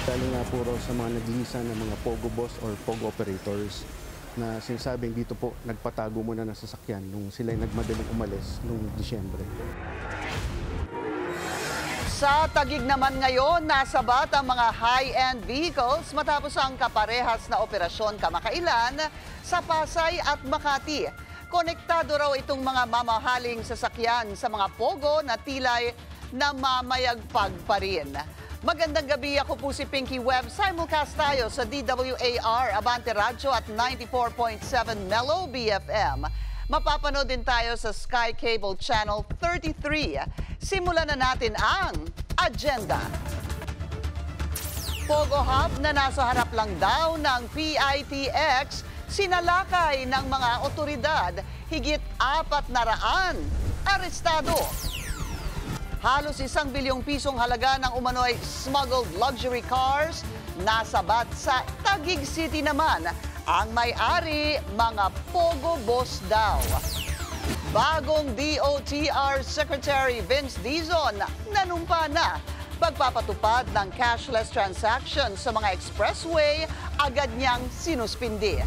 Galing nga po raw sa mga naglilisan ng mga Pogo boss or Pogo operators na sinasabing dito po nagpatago muna ng sasakyan nung sila'y nagmadaling umalis noong Disyembre. Sa Taguig naman ngayon, nasabat ang mga high-end vehicles matapos ang kaparehas na operasyon kamakailan sa Pasay at Makati. Konektado raw itong mga mamahaling sasakyan sa mga Pogo na tilay namamayagpag pa rin. Magandang gabi, ako po si Pinky Webb. Simulcast tayo sa DWAR, Abante Radyo at 94.7 Mellow BFM. Mapapanood din tayo sa Sky Cable Channel 33. Simulan na natin ang agenda. Pogo Hub na nasa harap lang daw ng PITX, sinalakay ng mga otoridad, higit 400 arestado. Halos 1 bilyong pisong halaga ng umano'y smuggled luxury cars, nasabat sa Taguig City naman. Ang may-ari, mga Pogo boss daw. Bagong DOTR Secretary Vince Dizon nanumpa na. Pagpapatupad ng cashless transactions sa mga expressway, agad niyang sinuspindi.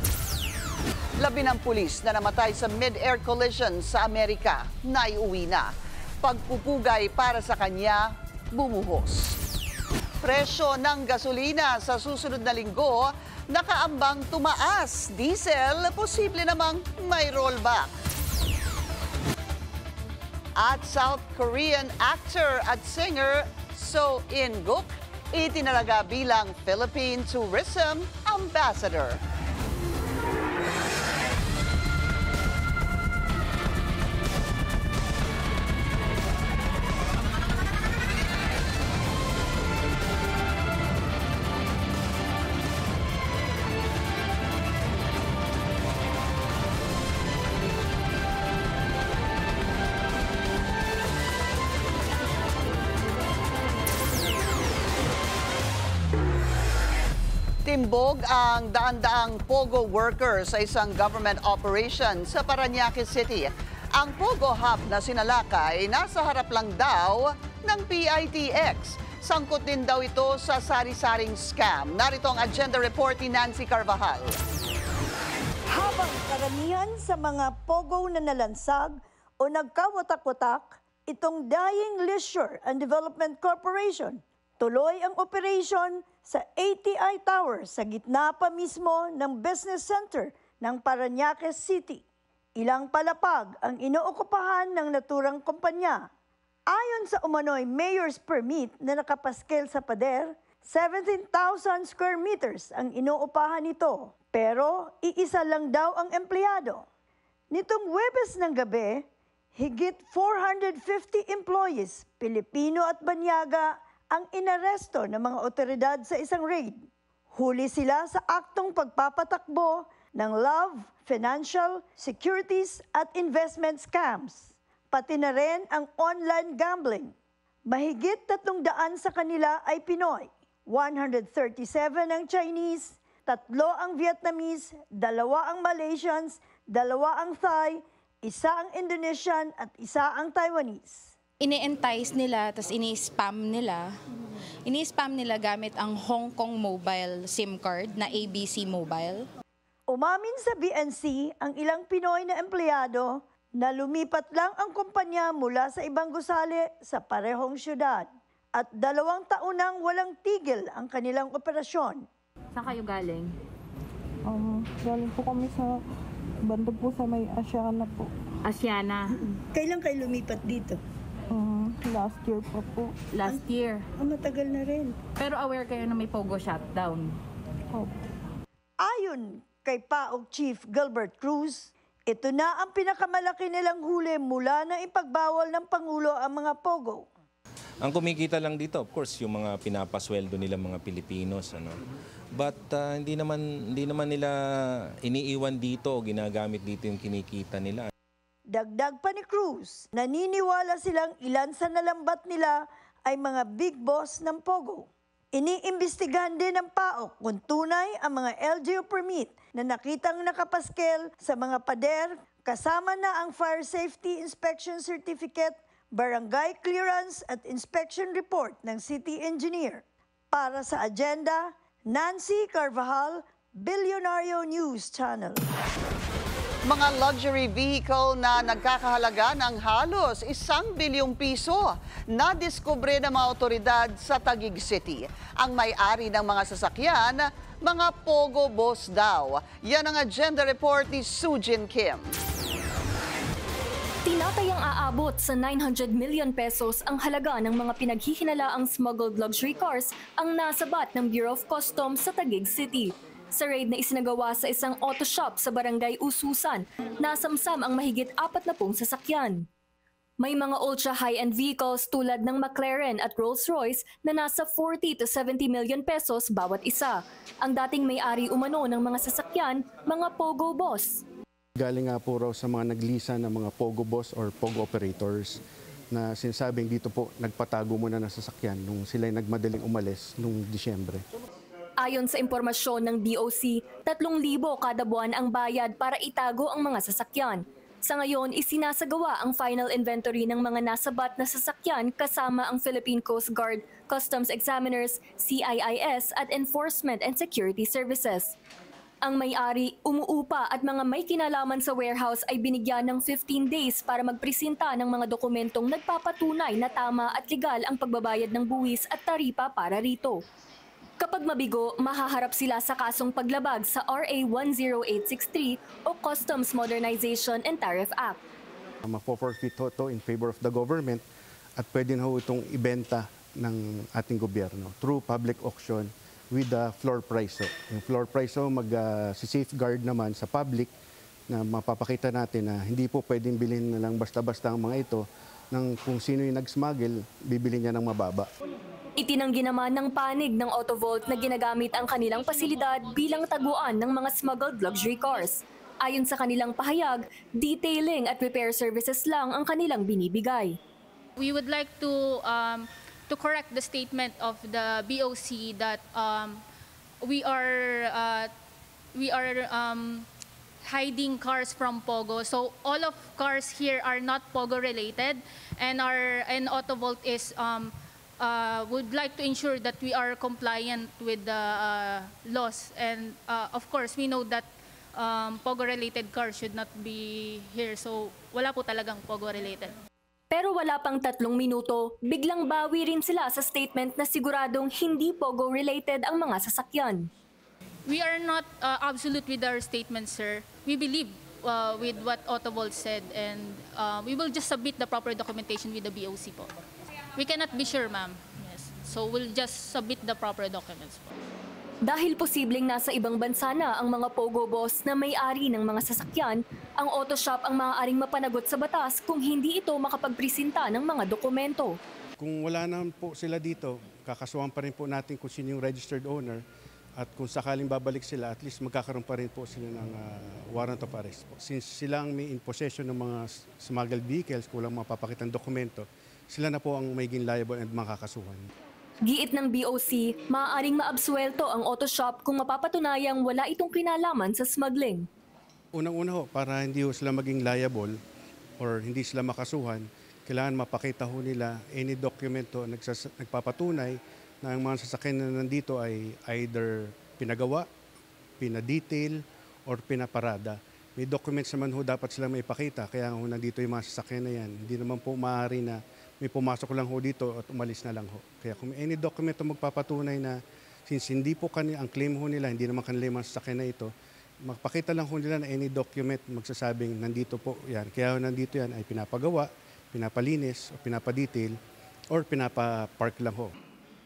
11 pulis na namatay sa mid-air collision sa Amerika, naiuwi na. Pagpupugay para sa kanya, bumuhos. Presyo ng gasolina sa susunod na linggo, nakaambang tumaas. Diesel, posible namang may rollback. At South Korean actor at singer So In-guk, itinalaga bilang Philippine Tourism Ambassador. Timbog ang daan-daang Pogo workers sa isang government operation sa Parañaque City. Ang Pogo Hub na sinalakay, nasa harap lang daw ng PITX. Sangkot din daw ito sa sari-saring scam. Narito ang agenda report ni Nancy Carvajal. Habang karamihan sa mga Pogo na nalansag o nagkawatak-watak, itong Dying Leisure and Development Corporation, tuloy ang operation sa ATI Tower sa gitna pa mismo ng business center ng Parañaque City. Ilang palapag ang inookupahan ng naturang kumpanya. Ayon sa umano'y mayor's permit na nakapaskel sa pader, 17,000 square meters ang inoopahan nito. Pero iisa lang daw ang empleyado. Nitong Huwebes ng gabi, higit 450 employees, Pilipino at Banyaga, ang inaresto ng mga otoridad sa isang raid. Huli sila sa aktong pagpapatakbo ng love, financial, securities at investment scams. Pati na rin ang online gambling. Mahigit 300 sa kanila ay Pinoy, 137 ang Chinese, 3 ang Vietnamese, 2 ang Malaysians, 2 ang Thai, 1 ang Indonesian at 1 ang Taiwanese. Ini-entice nila, tapos ini-spam nila. Ini-spam nila gamit ang Hong Kong mobile SIM card na ABC Mobile. Umamin sa BNC ang ilang Pinoy na empleyado na lumipat lang ang kumpanya mula sa ibang gusali sa parehong syudad. At 2 taon nang walang tigil ang kanilang operasyon. Saan kayo galing? Galing po kami sa banda po sa may Asiana po. Asiana. Kailan kayo lumipat dito? Last year pa po. Last year. Matagal na rin. Pero aware kayo na may Pogo shutdown? Opo. Ayon kay PAOK Chief Gilbert Cruz, ito na ang pinakamalaki nilang huli mula na ipagbawal ng Pangulo ang mga Pogo. Ang kumikita lang dito, of course, yung mga pinapasweldo nila mga Pilipinos. But hindi naman nila iniiwan dito o ginagamit dito yung kinikita nila. Dagdag pa ni Cruz, naniniwala silang ilan sa nalambat nila ay mga big boss ng Pogo. Iniimbestigahan din ng PAOK kung tunay ang mga LGU permit na nakitang nakapaskel sa mga pader, kasama na ang Fire Safety Inspection Certificate, Barangay Clearance at Inspection Report ng City Engineer. Para sa agenda, Nancy Carvajal, Billionario News Channel. Mga luxury vehicle na nagkakahalaga ng halos 1 bilyong piso na diskubre ng mga otoridad sa Taguig City. Ang may-ari ng mga sasakyan, mga Pogo Boss daw. Yan ang agenda report ni Sujin Kim. Tinatayang aabot sa 900 million pesos ang halaga ng mga pinaghihinalaang smuggled luxury cars ang nasabat ng Bureau of Customs sa Taguig City. Sa raid na isinagawa sa isang auto shop sa Barangay Ususan, nasamsam ang mahigit 40 sasakyan. May mga ultra high-end vehicles tulad ng McLaren at Rolls-Royce na nasa 40 to 70 million pesos bawat isa. Ang dating may-ari umano ng mga sasakyan, mga Pogo Boss. Galing nga po raw sa mga naglisa ng mga Pogo Boss or Pogo operators na sinasabing dito po nagpatago muna ng sasakyan nung sila'y nagmadaling umalis nung Disyembre. Ayon sa impormasyon ng DOC, 3,000 kada buwan ang bayad para itago ang mga sasakyan. Sa ngayon, isinasagawa ang final inventory ng mga nasabat na sasakyan kasama ang Philippine Coast Guard, Customs Examiners, CIIS at Enforcement and Security Services. Ang may-ari, umuupa at mga may kinalaman sa warehouse ay binigyan ng 15 days para magpresenta ng mga dokumentong nagpapatunay na tama at legal ang pagbabayad ng buwis at taripa para rito. Kapag mabigo, mahaharap sila sa kasong paglabag sa RA 10863 o Customs Modernization and Tariff Act. Mapo-forfeit to in favor of the government at pwede na ho itong ibenta ng ating gobyerno through public auction with the floor price. Yung floor price mag-safeguard naman sa public na mapapakita natin na hindi po pwedeng bilhin na lang basta-basta ang mga ito ng kung sino yung nag-smuggle, bibili niya ng mababa. Itinanggi naman ng panig ng Autovolt na ginagamit ang kanilang pasilidad bilang taguan ng mga smuggled luxury cars. Ayon sa kanilang pahayag, detailing at repair services lang ang kanilang binibigay. We would like to correct the statement of the BOC that we are hiding cars from Pogo. So all of cars here are not Pogo related, and Autovolt is would like to ensure that we are compliant with the laws. And of course, we know that Pogo related cars should not be here. So wala po talagang Pogo related. Pero wala pang 3 minuto, biglang bawi rin sila sa statement na siguradong hindi Pogo-related ang mga sasakyan. We are not absolute with our statement, sir. We believe with what Autovolt said, and we will just submit the proper documentation with the BOC po. We cannot be sure, ma'am. Yes. So we'll just submit the proper documents po. Dahil posibleng nasa ibang bansa na ang mga Pogo Boss na may-ari ng mga sasakyan, ang auto shop ang maaaring mapanagot sa batas kung hindi ito makapagpresenta ng mga dokumento. Kung wala naman po sila dito, kakasuhan pa rin po natin kung sino yung registered owner at kung sakaling babalik sila, at least magkakaroon pa rin po sila ng warrant of arrest po. Since sila ang may in possession ng mga smuggled vehicles, kulang mapapakitang dokumento, sila na po ang magiging liable and makakasuhan. Giit ng BOC, maaaring maabsuelto ang auto shop kung mapapatunayang wala itong kinalaman sa smuggling. Unang-una ho, para hindi ho sila maging liable or hindi sila makasuhan, kailangan mapakita ho nila any dokumento nagpapatunay na ang mga sasakyan na nandito ay either pinagawa, pinadetail, or pinaparada. May documents naman ho dapat sila maipakita, kaya ho nandito yung mga sasakyan na yan. Hindi naman po maaari na may pumasok lang ho dito at umalis na lang ho. Kaya kung any dokumento magpapatunay na since hindi po ang claim ho nila, hindi naman kanila yung mga sasakyan na ito, magpakita lang ho nila na any document magsasabing nandito po yan. Kaya ho nandito yan ay pinapagawa, pinapalinis, o pinapadetail, or pinapapark lang ho.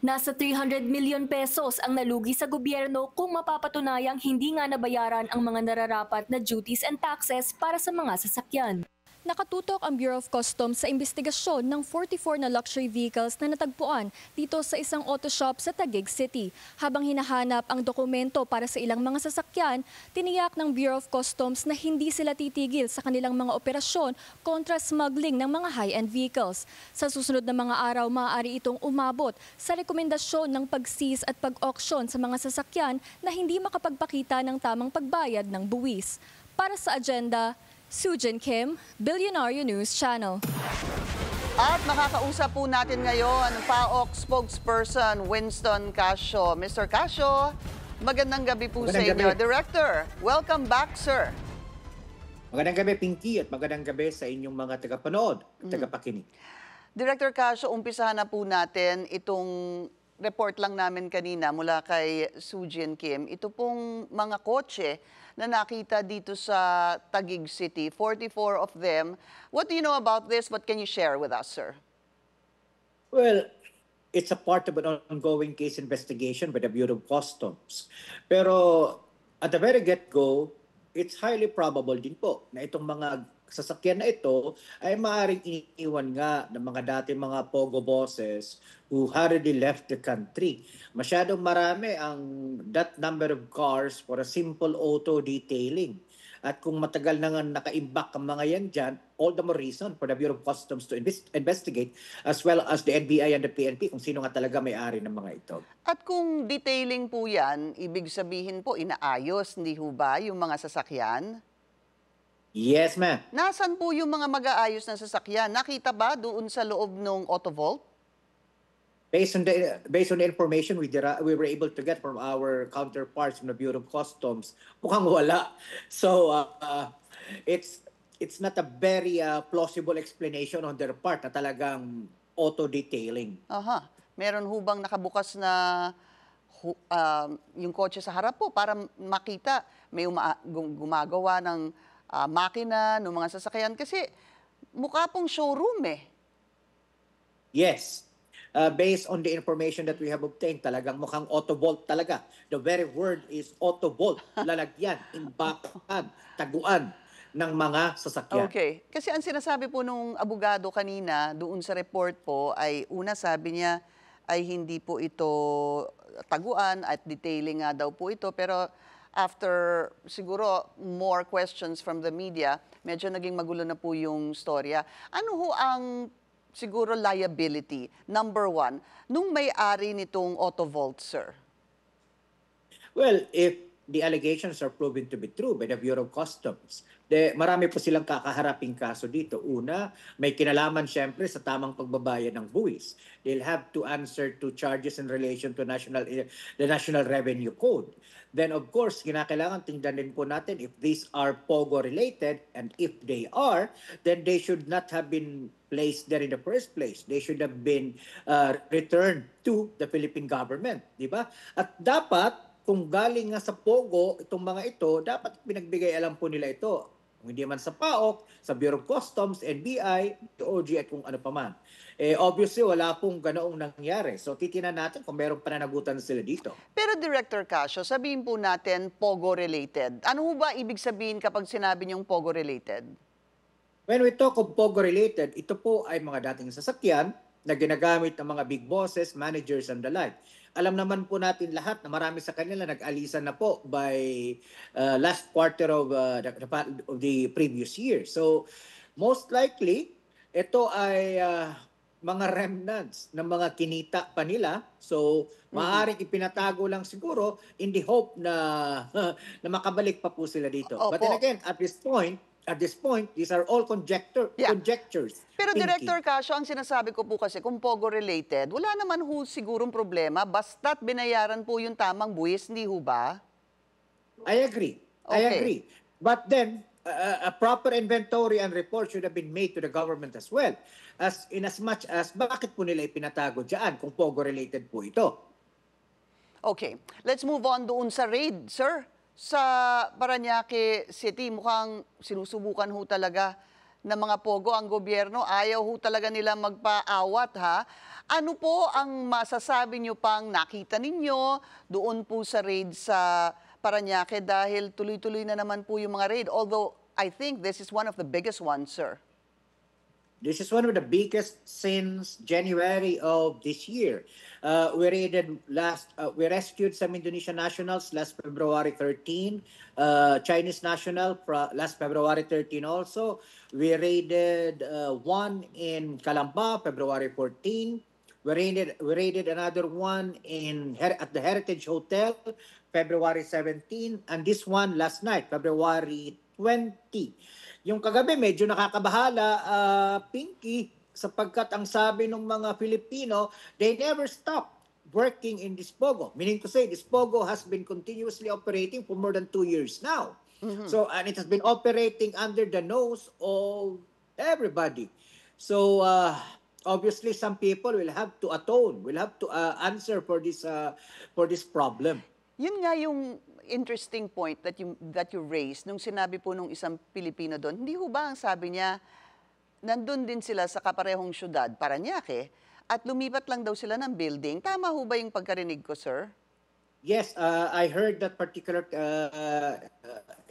Nasa 300 million pesos ang nalugi sa gobyerno kung mapapatunayang hindi nga nabayaran ang mga nararapat na duties and taxes para sa mga sasakyan. Nakatutok ang Bureau of Customs sa investigasyon ng 44 na luxury vehicles na natagpuan dito sa isang auto shop sa Taguig City. Habang hinahanap ang dokumento para sa ilang mga sasakyan, tiniyak ng Bureau of Customs na hindi sila titigil sa kanilang mga operasyon kontra smuggling ng mga high-end vehicles. Sa susunod na mga araw, maaari itong umabot sa rekomendasyon ng pag-seize at pag-auction sa mga sasakyan na hindi makapagpakita ng tamang pagbayad ng buwis. Para sa agenda, Sujin Kim, Billionaire News Channel. At makakausap po natin ngayon PAOK spokesperson Winston Casio. Mr. Casio, magandang gabi po sa inyo. Director, welcome back, sir. Magandang gabi, Pinky, at magandang gabi sa inyong mga tagapanood at tagapakinig. Director Casio, umpisahan na po natin itong report lang namin kanina mula kay Sujin Kim. Ito pong mga kotse na nakita dito sa Taguig City, 44 of them. What do you know about this? What can you share with us, sir? Well, it's a part of an ongoing case investigation by the Bureau of Customs. Pero at the very get-go, it's highly probable din po na itong mga sasakyan na ito ay maaaring iniiwan nga ng mga dating mga pogo bosses who hurriedly left the country. Masyadong marami ang that number of cars for a simple auto detailing. At kung matagal na nga nakaimbak ang mga yan dyan, all the more reason for the Bureau of Customs to investigate as well as the NBI and the PNP kung sino nga talaga may-ari ng mga ito. At kung detailing po yan, ibig sabihin po inaayos, hindi ho ba, yung mga sasakyan? Yes, ma'am. Nasaan po yung mga mag-aayos na sasakyan? Nakita ba doon sa loob ng Autovault? Based on the information we were able to get from our counterparts from the Bureau of Customs, mukhang wala. So it's not a very plausible explanation on their part na talagang auto-detailing. Aha. Meron ho bang nakabukas na yung kotse sa harap po para makita may gumagawa ng makina ng mga sasakyan? Kasi mukha pong showroom eh. Yes. Based on the information that we have obtained, talagang mukhang Autovault talaga. The very word is Autovault. Lalagyan, imbakan, taguan ng mga sasakyan. Okay. Kasi ang sinasabi po nung abogado kanina, doon sa report po, ay una sabi niya ay hindi po ito taguan at detailing nga daw po ito. Pero after siguro more questions from the media, medyo naging magulo na po yung storya. Ano ho ang siguro liability, number one, nung may-ari nitong Autovault, sir? Well, if the allegations are proven to be true by the Bureau of Customs, marami po silang kakaharaping kaso dito. Una, may kinalaman siyempre sa tamang pagbabayad ng buwis. They'll have to answer to charges in relation to the National Revenue Code. Then of course, kinakailangan tingnan din po natin if these are POGO-related, and if they are, then they should not have been placed there in the first place. They should have been returned to the Philippine government, di ba? At dapat, kung galing nga sa POGO, itong mga ito, dapat pinagbigay alam po nila ito. Kung hindi man sa PAOK, sa Bureau of Customs, NBI, DOJ at kung ano pa man. Obviously, wala pong ganoong nangyari. So, titinan natin kung meron pananagutan sila dito. Pero Director Casio, sabihin po natin POGO-related. Ano ho ba ibig sabihin kapag sinabi niyong POGO-related? When we talk of POGO-related, ito po ay mga dating sasakyan na ginagamit ng mga big bosses, managers, and the like. Alam naman po natin lahat na marami sa kanila nag-alisan na po by last quarter of the previous year. So, most likely, ito ay mga remnants ng mga kinita pa nila. So, maaaring ipinatago lang siguro in the hope na makabalik pa po sila dito. Opo. But then again, at this point, these are all conjectures. Pero Pinky. Director Casio, ang sinasabi ko po kasi kung POGO-related, wala naman ho sigurong problema basta't binayaran po yung tamang buwis, hindi ho ba? I agree. Okay. I agree. But then, a proper inventory and report should have been made to the government as well. In as much as, bakit po nila ipinatago dyan kung POGO-related po ito? Okay. Let's move on doon sa raid, sir. Sa Parañaque City, mukhang sinusubukan ho talaga ng mga POGO ang gobyerno. Ayaw ho talaga nila magpaawat, ha? Ano po ang masasabi nyo pang nakita ninyo doon po sa raid sa Parañaque dahil tuloy-tuloy na naman po yung mga raid? Although, I think this is one of the biggest ones, sir. This is one of the biggest since January of this year. We rescued some Indonesian nationals last February 13, Chinese national last February 13 also. We raided one in Calamba, February 14. We raided another one at the Heritage Hotel, February 17, and this one last night, February Yung kagabi medyo nakakabahala, Pinky, sapagkat ang sabi ng mga Filipino, they never stop working in this Pogo. Meaning to say, this Pogo has been continuously operating for more than 2 years now. So, and it has been operating under the nose of everybody. So, obviously, some people will have to atone, will have to answer for this problem. Yun nga yung interesting point that you raised nung sinabi po nung isang Pilipino doon. Hindi ho ba ang sabi niya, nandun din sila sa kaparehong syudad, Parañaque, at lumipat lang daw sila ng building. Tama ho ba yung pagkarinig ko, sir? Yes, I heard that particular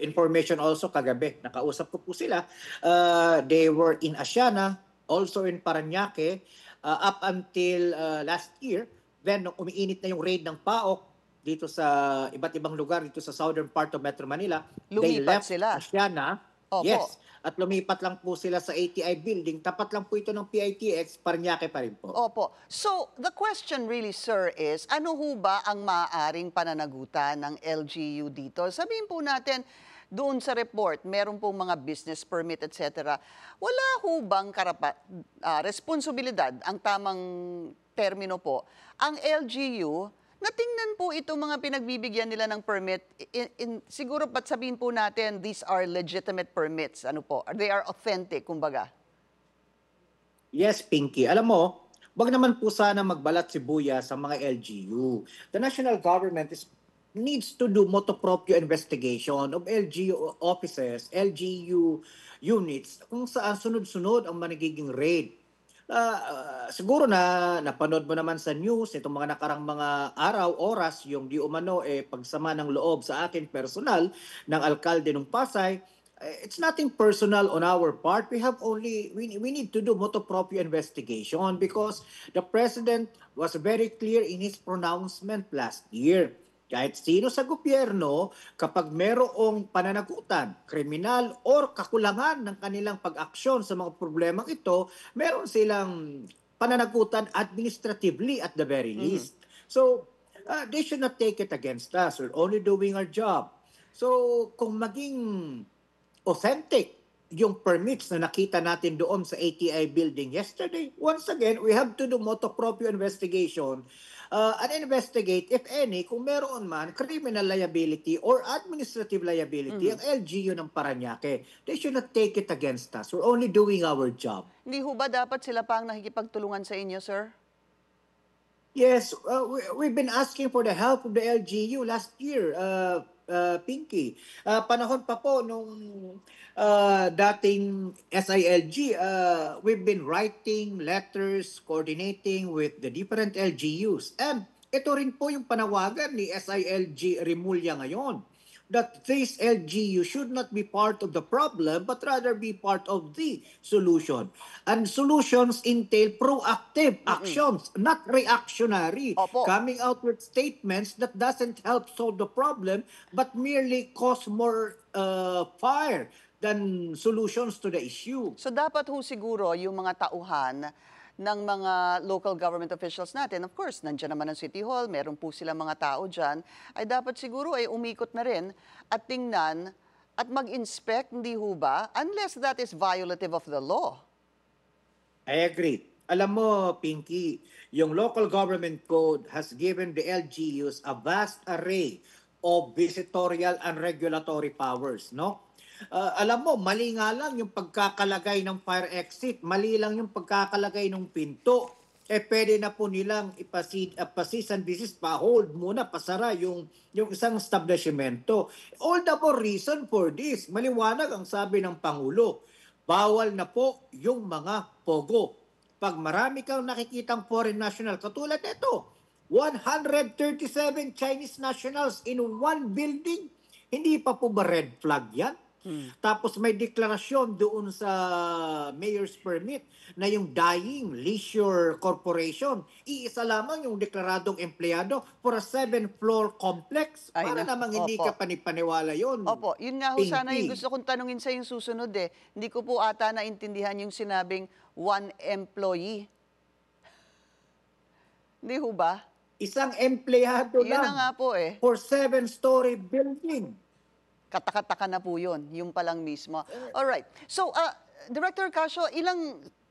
information also kagabi. Nakausap ko po sila. They were in Asiana, also in Parañaque, up until last year. Then, nung umiinit na yung raid ng PAOK dito sa iba't ibang lugar, dito sa southern part of Metro Manila, they Lumipat left sila. Asiana. Opo. Yes. At lumipat lang po sila sa ATI building. Tapat lang po ito ng PITX, Parañaque pa rin po. Opo. So, the question really, sir, is ano ho ba ang maaaring pananagutan ng LGU dito? Sabihin po natin, doon sa report, meron pong mga business permit, etc. Wala ho bang responsibilidad, ang tamang termino po, ang LGU natingnan po itong mga pinagbibigyan nila ng permit, siguro ba't sabihin po natin, these are legitimate permits, ano po, they are authentic, kumbaga? Yes, Pinky. Alam mo, wag naman po sana magbalat sibuya sa mga LGU. The national government needs to do motu proprio investigation of LGU offices, LGU units, kung saan sunod-sunod ang managiging raid. Siguro na napanood mo naman sa news itong mga nakarang mga araw, oras, yung di umano pagsama ng loob sa akin personal ng alkalde ng Pasay. It's nothing personal on our part. We need to do motu proprio investigation because the president was very clear in his pronouncement last year. Kahit sino sa gobyerno, kapag merong pananagutan, kriminal, or kakulangan ng kanilang pag-aksyon sa mga problemang ito, meron silang pananagutan administratively at the very least. So, they should not take it against us. We're only doing our job. So, kung maging authentic yung permits na nakita natin doon sa ATI building yesterday, once again, we have to do motu proprio investigation and investigate, if any, kung meron man criminal liability or administrative liability ang LGU ng Parañaque. They should not take it against us. We're only doing our job. Hindi ho ba dapat sila pa ang nakikipagtulungan sa inyo, sir? Yes, we've been asking for the help of the LGU last year, Pinky. Panahon pa po nung dating SILG, we've been writing letters, coordinating with the different LGUs. And ito rin po yung panawagan ni SILG Remulla ngayon, that this LGU should not be part of the problem, but rather be part of the solution. And solutions entail proactive actions, not reactionary. Opo. Coming out with statements that doesn't help solve the problem, but merely cause more fire than solutions to the issue. So dapat ho siguro yung mga tauhan ng mga local government officials natin, of course, nandiyan naman ang City Hall, meron po silang mga tao dyan, ay dapat siguro ay umikot na rin at tingnan at mag-inspect, hindi ho ba? Unless that is violative of the law. I agree. Alam mo, Pinky, yung local government code has given the LGUs a vast array of visitorial and regulatory powers, no? Alam mo, mali nga lang yung pagkakalagay ng fire exit, mali lang yung pagkakalagay ng pinto. Pwede na po nilang ipasis and desist, pa-hold muna, pasara yung isang establishmento. All the more reason for this. Maliwanag ang sabi ng Pangulo, bawal na po yung mga pogo. Pag marami kang nakikitang foreign national, katulad nito, 137 Chinese nationals in one building, hindi pa po ba red flag yan? Tapos may deklarasyon doon sa mayor's permit na yung Dying Leisure Corporation, iisa lamang yung deklaradong empleyado for a 7-floor complex. Para namang hindi ka panipaniwala yun. Opo, yun nga ho sana yung gusto kong tanungin sa yung susunod eh. Hindi ko po ata naintindihan yung sinabing one employee. Hindi ho ba? Isang empleyado Yun lang na nga po eh. for 7-story building. Katakataka na po yun. Yung palang mismo. Alright. So, Director Casio,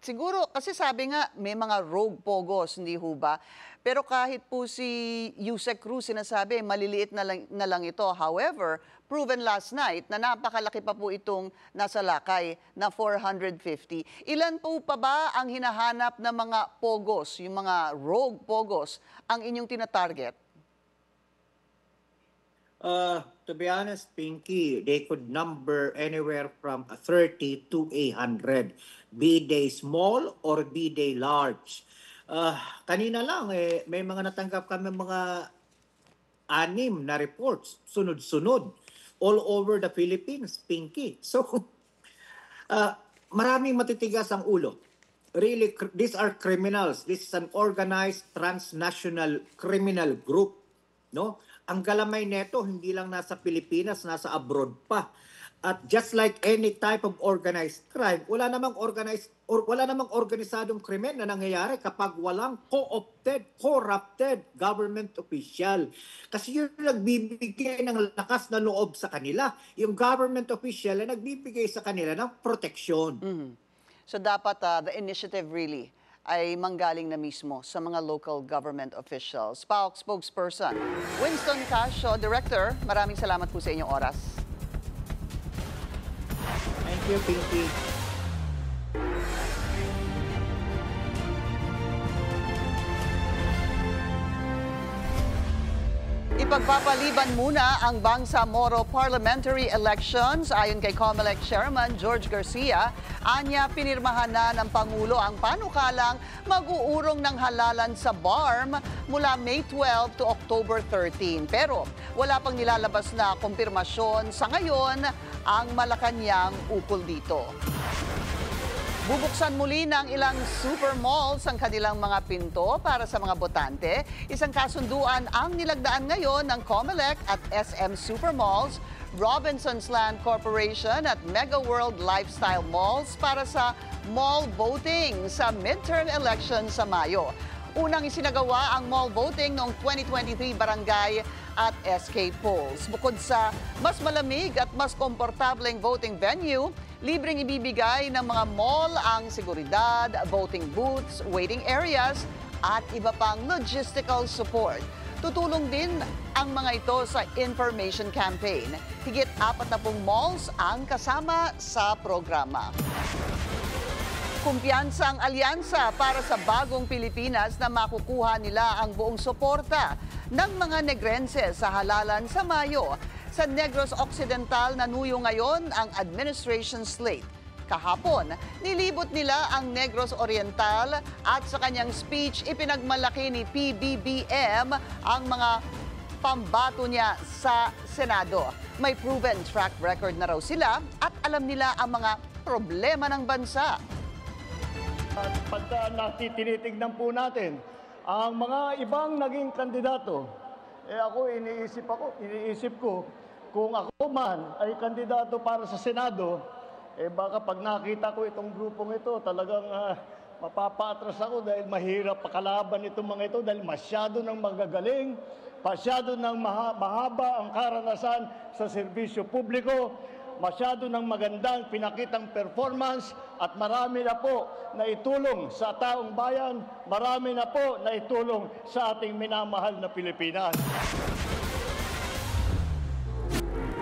siguro, kasi sabi nga, may mga rogue pogos, hindi ho ba? Pero kahit po si Yusek Cruz sinasabi, maliliit na lang ito. However, proven last night na napakalaki pa po itong nasa lakay na 450. Ilan po pa ba ang hinahanap na mga pogos, yung mga rogue pogos, ang inyong tinatarget? To be honest, Pinky, they could number anywhere from 30 to 100. Be they small or be they large. Kanina lang, may mga natanggap kami mga 6 na reports, sunod-sunod, all over the Philippines, Pinky. So, maraming matitigas ang ulo. Really, these are criminals. This is an organized transnational criminal group. No? Ang galamay neto, hindi lang nasa Pilipinas, nasa abroad pa. At just like any type of organized crime, wala namang organisadong krimen na nangyayari kapag walang co-opted, corrupted government official. Kasi yun nagbibigay ng lakas na loob sa kanila. Yung government official na nagbibigay sa kanila ng proteksyon. So dapat the initiative really ay manggaling na mismo sa mga local government officials. PAOK spokesperson Winston Casio, Director, maraming salamat po sa inyong oras. Thank you, Pinky. Ipagpapaliban muna ang Bangsamoro parliamentary elections ayon kay COMELEC Chairman George Garcia. Anya, pinirmahan na ng Pangulo ang panukalang mag-uurong ng halalan sa BARM mula May 12 to October 13. Pero wala pang nilalabas na kumpirmasyon sa ngayon ang Malacanang ukol dito. Bubuksan muli ng ilang super malls ang kanilang mga pinto para sa mga botante. Isang kasunduan ang nilagdaan ngayon ng COMELEC at SM Supermalls, Robinsons Land Corporation at Mega World Lifestyle Malls para sa mall voting sa midterm election sa Mayo. Unang isinagawa ang mall voting noong 2023 barangay at SK polls. Bukod sa mas malamig at mas komportableng voting venue, libreng ibibigay ng mga mall ang seguridad, voting booths, waiting areas at iba pang logistical support. Tutulong din ang mga ito sa information campaign. Higit 40 malls ang kasama sa programa. Kumpiyansa ang alyansa para sa bagong Pilipinas na makukuha nila ang buong suporta ng mga Negrenses sa halalan sa Mayo. Sa Negros Occidental nanuyo ngayon ang administration slate. Kahapon, nilibot nila ang Negros Oriental at sa kanyang speech ipinagmalaki ni PBBM ang mga pambato niya sa Senado. May proven track record na raw sila at alam nila ang mga problema ng bansa. At pagka tinitignan po natin, ang mga ibang naging kandidato, iniisip ko, kung ako man ay kandidato para sa Senado, baka pag nakita ko itong grupong ito, talagang mapapaatras ako dahil mahirap pakalaban itong mga ito dahil masyado nang magagaling, masyado nang mahaba ang karanasan sa serbisyo publiko, masyado ng magandang pinakitang performance at marami na po na itulong sa taong bayan, marami na po na itulong sa ating minamahal na Pilipinas.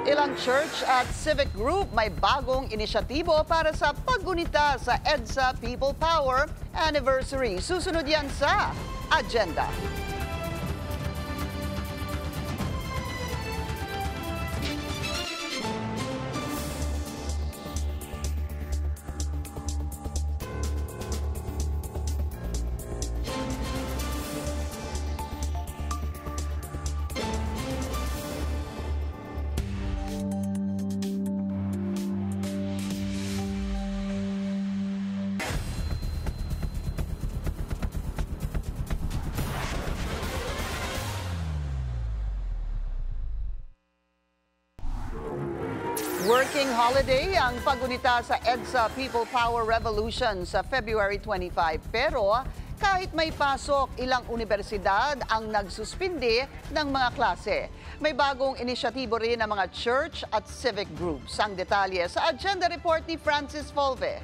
Ilang church at civic group may bagong inisyatibo para sa paggunita sa EDSA People Power Anniversary. Susunod yan sa agenda. Working holiday ang paggunita sa EDSA People Power Revolution sa February 25. Pero Kahit may pasok, ilang universidad ang nagsuspindi ng mga klase. May bagong inisyatibo rin ng mga church at civic groups. Ang detalye sa agenda report ni Francis Volve.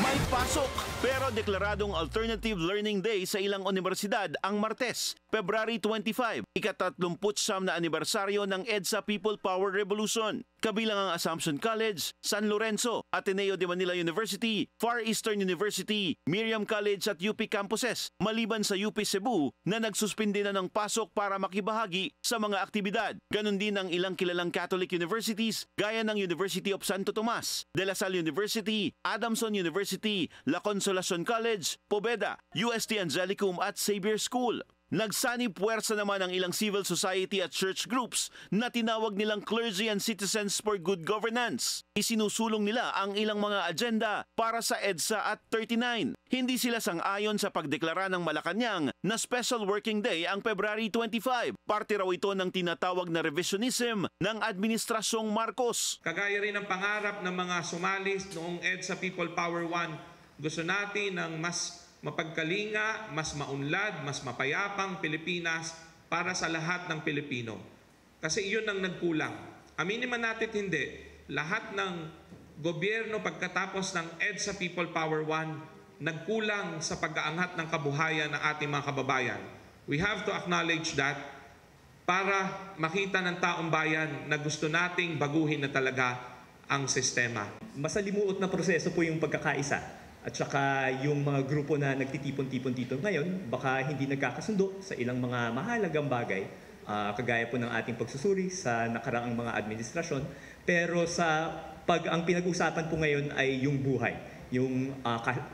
May pasok pero deklaradong Alternative Learning Day sa ilang universidad ang Martes, February 25, ika-39 na anibersaryo ng EDSA People Power Revolution. Kabilang ang Assumption College, San Lorenzo, Ateneo de Manila University, Far Eastern University, Miriam College at UP campuses, maliban sa UP Cebu na nagsuspindi na ng pasok para makibahagi sa mga aktibidad. Ganon din ang ilang kilalang Catholic universities gaya ng University of Santo Tomas, De La Salle University, Adamson University, La Consolacion College, Pobeda, UST Angelicum at Xavier School. Nagsanib puwersa naman ang ilang civil society at church groups na tinawag nilang Clergy and Citizens for Good Governance. Isinusulong nila ang ilang mga agenda para sa EDSA at 39. Hindi sila sang-ayon sa pagdeklara ng Malacanang na Special Working Day ang February 25. Parte raw ito ng tinatawag na revisionism ng Administrasyong Marcos. Kagaya rin ng pangarap ng mga sumali noong EDSA People Power 1, gusto natin ng mas mapagkalinga, mas maunlad, mas mapayapang Pilipinas para sa lahat ng Pilipino. Kasi iyon ang nagkulang. Aminin man natin hindi, lahat ng gobyerno pagkatapos ng EDSA People Power 1 nagkulang sa pag-aangat ng kabuhayan ng ating mga kababayan. We have to acknowledge that para makita ng taong bayan na gusto nating baguhin na talaga ang sistema. Masalimuot na proseso po yung pagkakaisa. At saka yung mga grupo na nagtitipon-tipon dito ngayon, baka hindi nagkakasundo sa ilang mga mahalagang bagay, kagaya po ng ating pagsusuri sa nakaraang mga administrasyon. Pero ang pinag-usapan po ngayon ay yung buhay, yung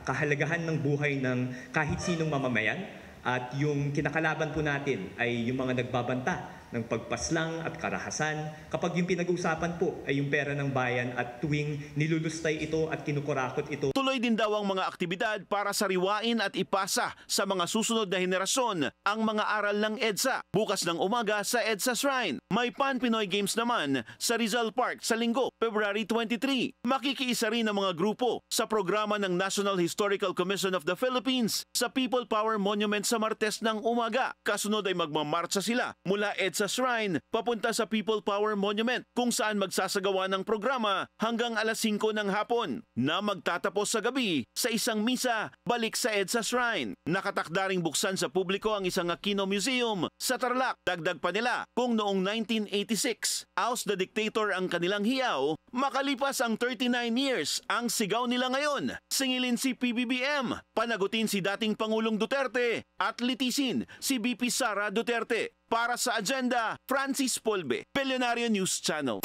kahalagahan ng buhay ng kahit sinong mamamayan, at yung kinakalaban po natin ay yung mga nagbabanta ng pagpaslang at karahasan kapag yung pinag-uusapan po ay yung pera ng bayan at tuwing nilulustay ito at kinukurakot ito. Tuloy din daw ang mga aktibidad para sariwain at ipasa sa mga susunod na henerasyon ang mga aral ng EDSA. Bukas ng umaga sa EDSA Shrine. May Pan Pinoy Games naman sa Rizal Park sa Linggo, February 23. Makikiisa rin ang mga grupo sa programa ng National Historical Commission of the Philippines sa People Power Monument sa Martes ng umaga. Kasunod ay magmamarcha sila mula EDSA Shrine papunta sa People Power Monument kung saan magsasagawa ng programa hanggang alas 5 ng hapon na magtatapos sa gabi sa isang misa balik sa EDSA Shrine. Nakatakdaring buksan sa publiko ang isang Aquino Museum sa Tarlac. Dagdag pa nila kung noong 1986, Oust the Dictator ang kanilang hiyaw, makalipas ang 39 years ang sigaw nila ngayon. Singilin si PBBM, panagutin si dating Pangulong Duterte at litisin si BP Sara Duterte. Para sa agenda, Francis Volve, Billionario News Channel.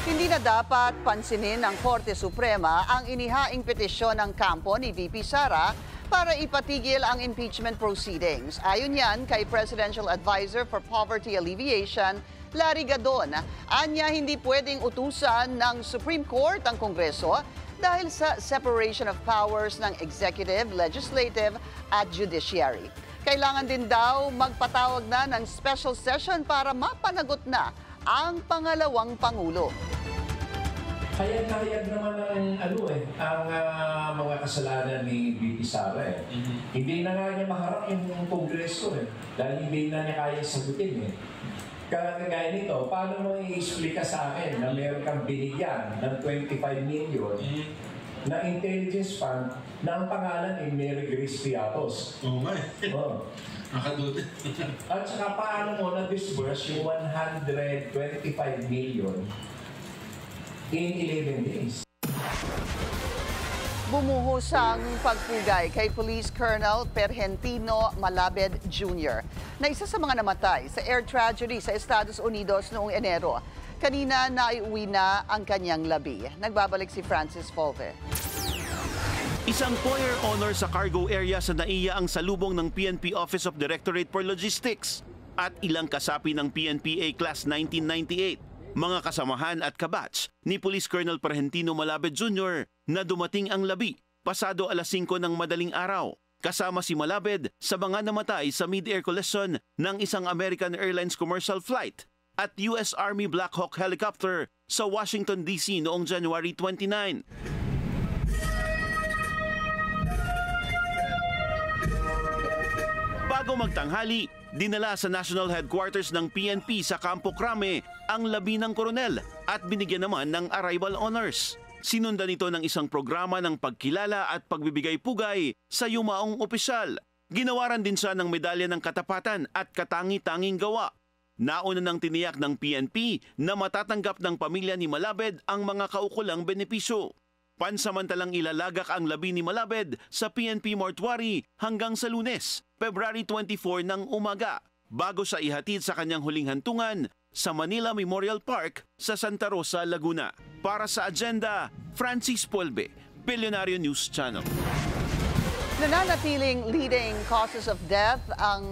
Hindi na dapat pansinin ng Korte Suprema ang inihaing petisyon ng kampo ni VP Sara para ipatigil ang impeachment proceedings. Ayon yan kay Presidential Advisor for Poverty Alleviation, Larry Gadon. Anya, hindi pwedeng utusan ng Supreme Court ang Kongreso dahil sa separation of powers ng executive, legislative at judiciary. Kailangan din daw magpatawag na ng special session para mapanagot na ang pangalawang Pangulo. Kaya-kaya naman ang mga kasalanan ni VP Sara. Hindi na nga niya maharap yung Kongreso dahil hindi na niya kaya sagutin. Kagaya nito, paano mo i-explica sa akin na meron kang binigyan ng 25 million na intelligence fund na ang pangalan ay Mary Grace Piatos. Oo nga eh. Nakadutin. At saka paano mo na-disburse yung 125 million in 11 days? Bumuhos ang pagpugay kay Police Colonel Pergentino Malabed Jr. na isa sa mga namatay sa air tragedy sa Estados Unidos noong Enero. Kanina naiuwi na ang kanyang labi. Nagbabalik si Francis Volve. Isang foyer honor sa cargo area sa NAIA ang salubong ng PNP Office of Directorate for Logistics at ilang kasapi ng PNPA Class 1998, mga kasamahan at kabatch ni Police Colonel Pergentino Malabed Jr. na dumating ang labi pasado alas 5 ng madaling araw. Kasama si Malabed sa mga namatay sa mid-air collision ng isang American Airlines commercial flight at US Army Black Hawk helicopter sa Washington, D.C. noong January 29. Bago magtanghali, dinala sa National Headquarters ng PNP sa Campo Crame ang labi ng koronel at binigyan naman ng arrival honors. Sinundan ito ng isang programa ng pagkilala at pagbibigay pugay sa yumaong opisyal. Ginawaran din siya ng medalya ng katapatan at katangi-tanging gawa. Nauna nang tiniyak ng PNP na matatanggap ng pamilya ni Malabed ang mga kaukulang benepisyo. Pansamantalang ilalagak ang labi ni Malabed sa PNP mortuary hanggang sa Lunes, February 24 ng umaga, bago siya ihatid sa kanyang huling hantungan sa Manila Memorial Park sa Santa Rosa, Laguna. Para sa agenda, Francis Polbe, Billionario News Channel. Nananatiling leading causes of death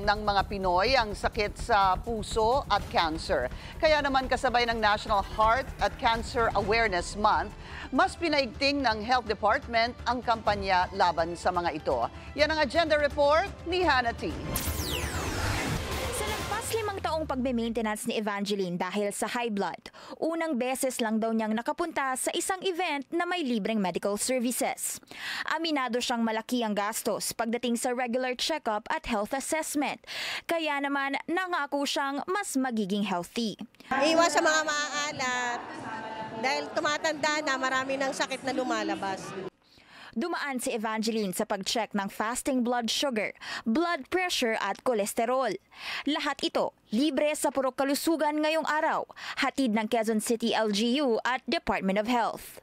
ng mga Pinoy ang sakit sa puso at cancer. Kaya naman kasabay ng National Heart at Cancer Awareness Month, mas pinaigting ng Health Department ang kampanya laban sa mga ito. Yan ang agenda report ni Hannah T. Sa lagpas 5 taong pagme-maintenance ni Evangeline dahil sa high blood, unang beses lang daw niyang nakapunta sa isang event na may libreng medical services. Aminado siyang malaki ang gastos pagdating sa regular check-up at health assessment. Kaya naman nangako siyang mas magiging healthy. Iwas sa mga maaalat dahil tumatanda na, marami ng sakit na lumalabas. Dumaan si Evangeline sa pag-check ng fasting blood sugar, blood pressure at kolesterol. Lahat ito libre sa Purok Kalusugan ngayong araw, hatid ng Quezon City LGU at Department of Health.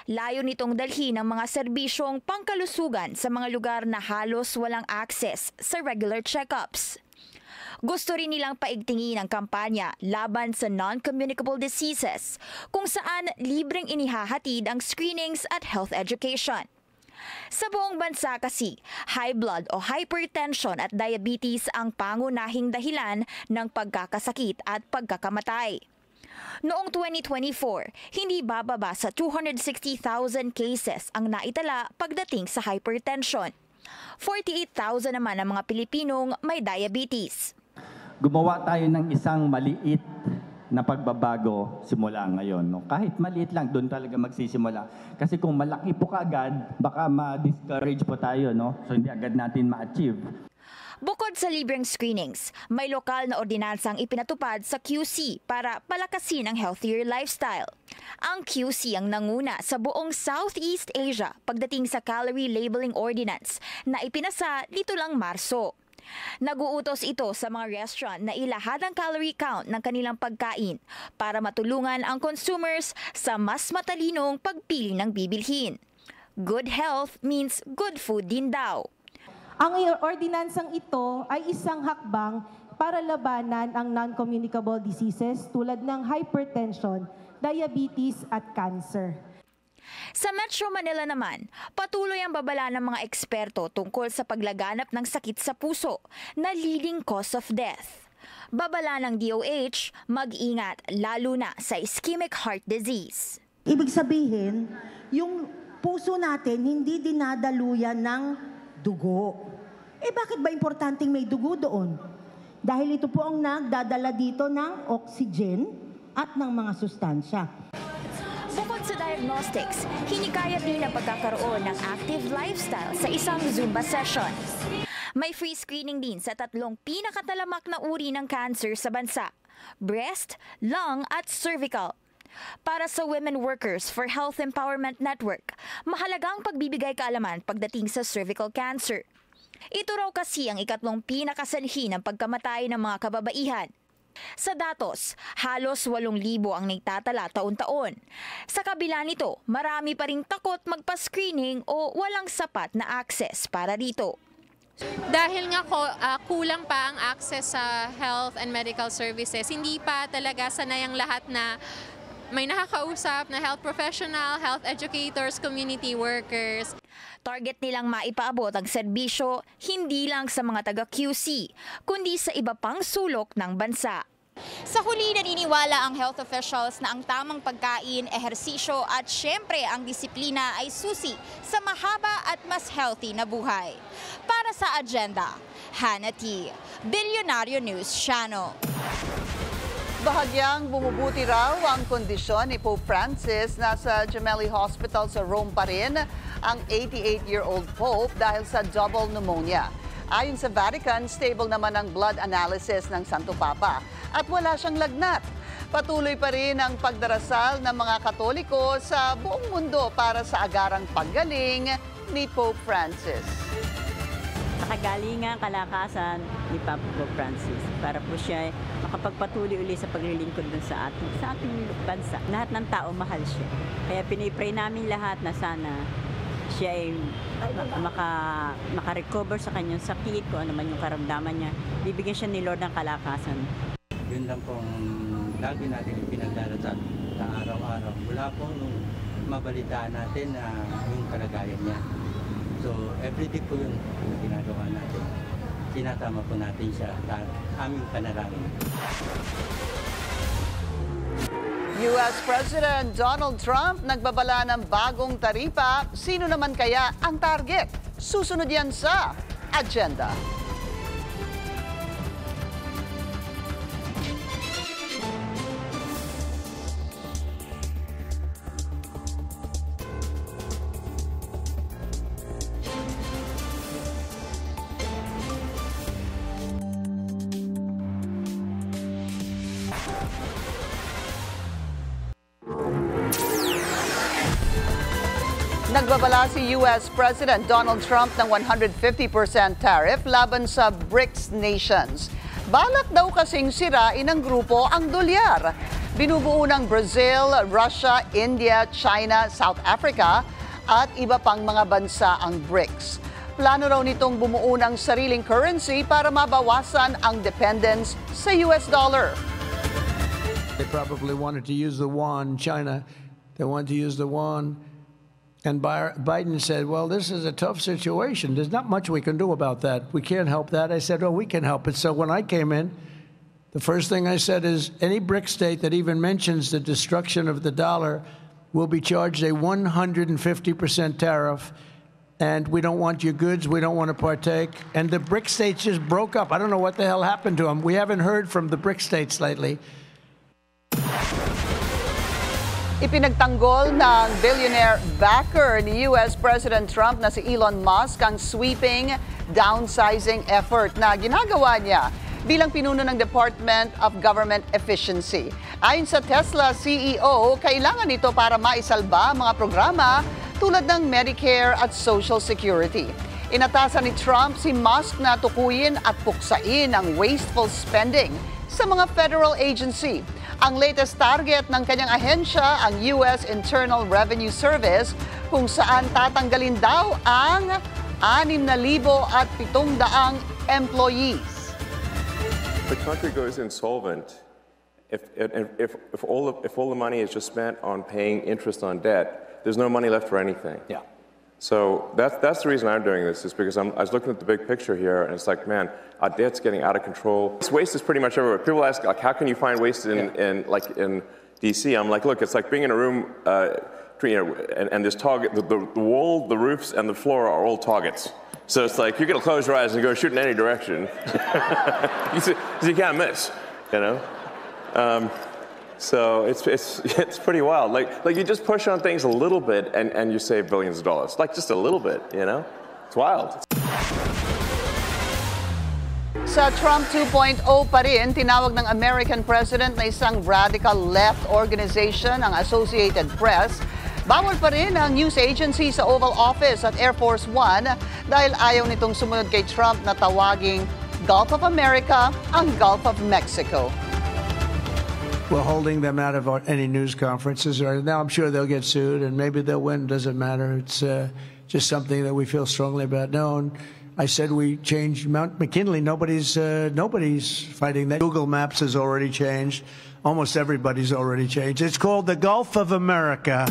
Layo nitong dalhin ang mga serbisyong pangkalusugan sa mga lugar na halos walang access sa regular check-ups. Gusto rin nilang paigtingin ang kampanya laban sa non-communicable diseases, kung saan libreng inihahatid ang screenings at health education. Sa buong bansa kasi, high blood o hypertension at diabetes ang pangunahing dahilan ng pagkakasakit at pagkakamatay. Noong 2024, hindi bababa sa 260,000 cases ang naitala pagdating sa hypertension. 48,000 naman ang mga Pilipinong may diabetes. Gumawa tayo ng isang maliit na pagbabago simula ngayon. No? Kahit maliit lang, doon talaga magsisimula. Kasi kung malaki po kaagad, baka ma-discourage po tayo. No? So hindi agad natin ma-achieve. Bukod sa libreng screenings, may lokal na ordinansang ipinatupad sa QC para palakasin ang healthier lifestyle. Ang QC ang nanguna sa buong Southeast Asia pagdating sa Calorie Labeling Ordinance na ipinasa dito lang Marso. Naguutos ito sa mga restaurant na ilahad ang calorie count ng kanilang pagkain para matulungan ang consumers sa mas matalinong pagpili ng bibilhin. Good health means good food din daw. Ang ordinansang ito ay isang hakbang para labanan ang non-communicable diseases tulad ng hypertension, diabetes at cancer. Sa Metro Manila naman, patuloy ang babala ng mga eksperto tungkol sa paglaganap ng sakit sa puso na leading cause of death. Babala ng DOH, mag-ingat lalo na sa ischemic heart disease. Ibig sabihin, yung puso natin hindi dinadaluyan ng dugo. Bakit ba importanteng may dugo doon? Dahil ito po ang nagdadala dito ng oxygen at ng mga sustansya. Bukod sa diagnostics, hinikayat din ang pagkakaroon ng active lifestyle sa isang Zumba session. May free screening din sa 3 pinakatalamak na uri ng cancer sa bansa: breast, lung at cervical. Para sa Women Workers for Health Empowerment Network, mahalagang pagbibigay kaalaman pagdating sa cervical cancer. Ito raw kasi ang 3 pinakasanhi ng pagkamatay ng mga kababaihan. Sa datos, halos 8,000 ang nagtatala taon-taon. Sa kabila nito, marami pa ring takot magpa-screening o walang sapat na access para dito. Dahil nga kulang pa ang access sa health and medical services, hindi pa talaga sanay ang lahat na may nakakausap na health professional, health educators, community workers. Target nilang maipaabot ang serbisyo hindi lang sa mga taga-QC, kundi sa iba pang sulok ng bansa. Sa huli, naniniwala ang health officials na ang tamang pagkain, ehersisyo at syempre ang disiplina ay susi sa mahaba at mas healthy na buhay. Para sa agenda, Hannah T, Billionario News Channel. Bahagyang bumubuti raw ang kondisyon ni Pope Francis. Nasa Gemelli Hospital sa Rome pa rin ang 88-year-old Pope dahil sa double pneumonia. Ayon sa Vatican, stable naman ang blood analysis ng Santo Papa at wala siyang lagnat. Patuloy pa rin ang pagdarasal ng mga Katoliko sa buong mundo para sa agarang paggaling ni Pope Francis. Nakagalingan, kalakasan ni Papa Pope Francis para po siya makapagpatuloy uli sa paglilingkod dun sa ating bansa. Lahat ng tao mahal siya. Kaya pinipray namin lahat na sana siya ay makarecover sa kanyang sakit, kung ano man yung karamdaman niya. Bibigyan siya ni Lord ng kalakasan. Yun lang pong lagi natin pinagdarasal na araw-araw. Mula po nung mabalitaan natin na yung kalagayan niya. So, everyday po yung ginagawa natin. Sinasama po natin siya sa aming panalangin. US President Donald Trump nagbabala ng bagong taripa. Sino naman kaya ang target? Susunod yan sa Agenda. Nagbabala si US President Donald Trump ng 150% tariff laban sa BRICS nations. Balak daw kasing sirain ng grupo ang dolyar. Binubuo ng Brazil, Russia, India, China, South Africa at iba pang mga bansa ang BRICS. Plano raw nitong bumuo ng sariling currency para mabawasan ang dependence sa US dollar. They probably wanted to use the yuan, China. They wanted to use the yuan. And Biden said, well, this is a tough situation. There's not much we can do about that. We can't help that. I said, well, we can help it. So when I came in, the first thing I said is any BRIC state that even mentions the destruction of the dollar will be charged a 150% tariff. And we don't want your goods. We don't want to partake. And the BRIC states just broke up. I don't know what the hell happened to them. We haven't heard from the BRIC states lately. Ipinagtanggol ng billionaire backer ni US President Trump na si Elon Musk ang sweeping downsizing effort na ginagawa niya bilang pinuno ng Department of Government Efficiency. Ayon sa Tesla CEO, kailangan ito para maisalba mga programa tulad ng Medicare at Social Security. Inatasan ni Trump si Musk na tukuyin at puksain ang wasteful spending sa mga federal agency. Ang latest target ng kanyang ahensya, ang US Internal Revenue Service, kung saan tatanggalin daw ang 6,700 employees. The country goes insolvent if all the money is just spent on paying interest on debt. There's no money left for anything. Yeah. So that's the reason I'm doing this, is because I was looking at the big picture here, and it's like, man, our debt's getting out of control. This waste is pretty much everywhere. People ask, like, how can you find waste in DC? I'm like, look, it's like being in a room, and this target, the wall, the roofs, and the floor are all targets. So it's like, you're gonna close your eyes and go shoot in any direction. you can't miss, you know? So it's pretty wild. Like you just push on things a little bit and you save billions of dollars. Like just a little bit, you know? It's wild. Sa Trump 2.0 pa rin, tinawag ng American President na isang radical left organization ang Associated Press. Bawal pa rin ang news agency sa Oval Office at Air Force One dahil ayaw nitong sumunod kay Trump na tawaging Gulf of America ang Gulf of Mexico. We're holding them out of any news conferences. Now I'm sure they'll get sued, and maybe they'll win. Doesn't matter. It's just something that we feel strongly about. No, I said we changed Mount McKinley. Nobody's fighting that. Google Maps has already changed. Almost everybody's already changed. It's called the Gulf of America.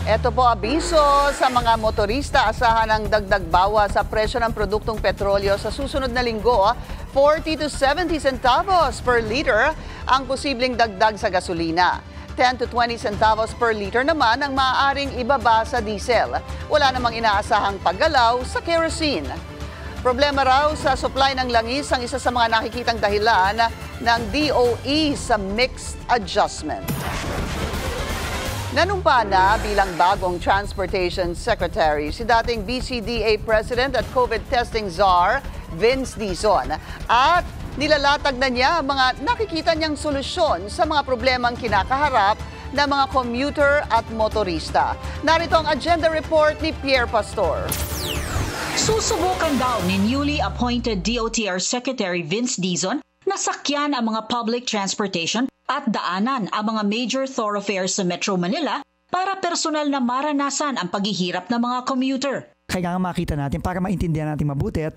Ito po abiso sa mga motorista, asahan ng dagdag bawas sa presyo ng produktong petrolyo sa susunod na linggo. 40 to 70 centavos per liter ang posibleng dagdag sa gasolina. 10 to 20 centavos per liter naman ang maaaring ibaba sa diesel. Wala namang inaasahang paggalaw sa kerosene. Problema raw sa supply ng langis ang isa sa mga nakikitang dahilan ng DOE sa mixed adjustment. Nanumpa na bilang bagong Transportation Secretary si dating BCDA President at COVID testing czar Vince Dizon. At nilalatag na niya ang mga nakikita niyang solusyon sa mga problemang kinakaharap ng mga commuter at motorista. Narito ang agenda report ni Pierre Pastor. Susubukan daw ni newly appointed DOTR Secretary Vince Dizon na sakyan ang mga public transportation at daanan ang mga major thoroughfares sa Metro Manila para personal na maranasan ang paghihirap ng mga commuter. Kailangan makita natin para maintindihan natin mabuti at